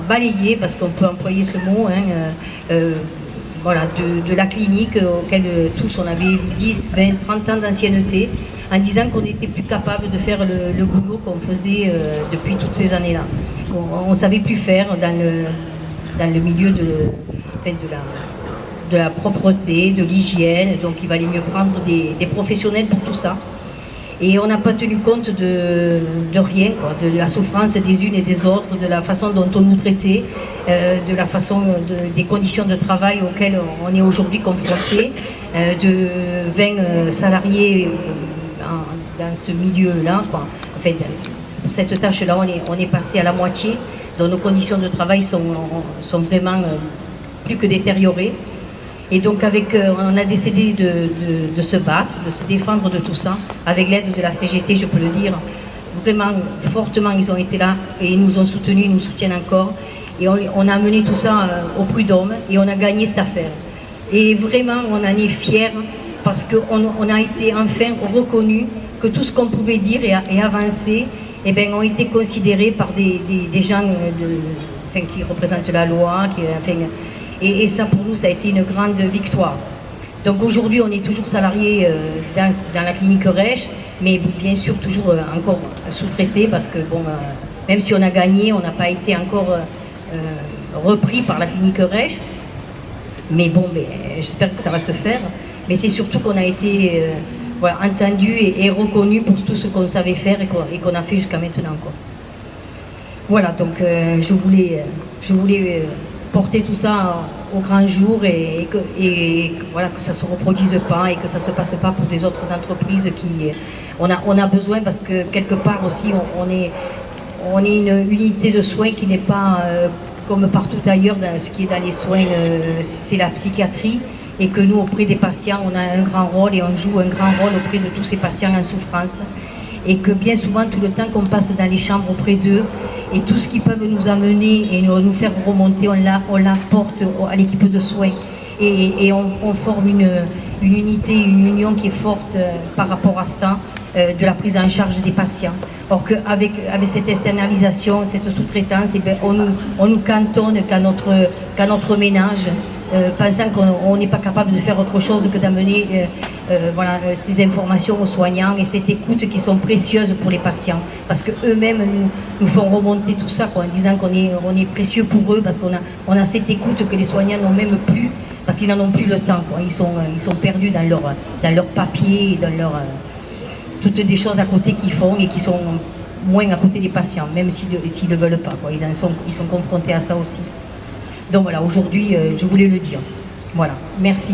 balayé, parce qu'on peut employer ce mot, voilà, de la clinique auquel tous on avait 10, 20, 30 ans d'ancienneté, en disant qu'on n'était plus capable de faire le boulot qu'on faisait depuis toutes ces années-là. On ne savait plus faire dans le milieu de la propreté, de l'hygiène, donc il valait mieux prendre des professionnels pour tout ça. Et on n'a pas tenu compte de rien, quoi, de la souffrance des unes et des autres, de la façon dont on nous traitait, de la façon des conditions de travail auxquelles on est aujourd'hui confrontés, de 20 salariés dans ce milieu-là. Enfin, pour cette tâche-là, on est passé à la moitié, donc nos conditions de travail sont vraiment plus que détériorées. Et donc on a décidé de se battre, de se défendre de tout ça, avec l'aide de la CGT, je peux le dire. Vraiment, fortement, ils ont été là et ils nous ont soutenus, ils nous soutiennent encore. Et on a mené tout ça au prud'homme et on a gagné cette affaire. Et vraiment, on en est fiers parce qu'on a été enfin reconnu que tout ce qu'on pouvait dire et avancer, eh bien, ont été considérés par des gens qui représentent la loi, et ça, pour nous, ça a été une grande victoire. Donc aujourd'hui, on est toujours salariés dans la clinique Reich, mais bien sûr toujours encore sous-traités parce que, bon, même si on a gagné, on n'a pas été encore repris par la clinique Reich. Mais bon, j'espère que ça va se faire. Mais c'est surtout qu'on a été voilà, entendu et reconnu pour tout ce qu'on savait faire et qu'on a fait jusqu'à maintenant, quoi. Voilà, donc je voulais porter tout ça au grand jour et voilà, que ça ne se reproduise pas et que ça ne se passe pas pour des autres entreprises qui... On a besoin parce que quelque part aussi on est une unité de soins qui n'est pas comme partout ailleurs, dans ce qui est dans les soins, c'est la psychiatrie, et que nous auprès des patients on a un grand rôle et on joue un grand rôle auprès de tous ces patients en souffrance, et que bien souvent tout le temps qu'on passe dans les chambres auprès d'eux et tout ce qu'ils peuvent nous amener et nous faire remonter, on l'apporte à l'équipe de soins et on forme une unité, une union qui est forte par rapport à ça, de la prise en charge des patients. Or qu'avec cette externalisation, cette sous-traitance, eh bien, on nous cantonne qu'à notre ménage, pensant qu'on n'est pas capable de faire autre chose que d'amener voilà, ces informations aux soignants et cette écoute qui sont précieuses pour les patients, parce qu'eux-mêmes nous font remonter tout ça, quoi, en disant qu'on est précieux pour eux, parce qu'on a cette écoute que les soignants n'ont même plus, parce qu'ils n'en ont plus le temps, quoi. Ils sont perdus dans leur papier, dans leur toutes des choses à côté qu'ils font et qui sont moins à côté des patients, même s'ils ne veulent pas, quoi. Ils sont confrontés à ça aussi. Donc voilà, aujourd'hui, je voulais le dire. Voilà, merci.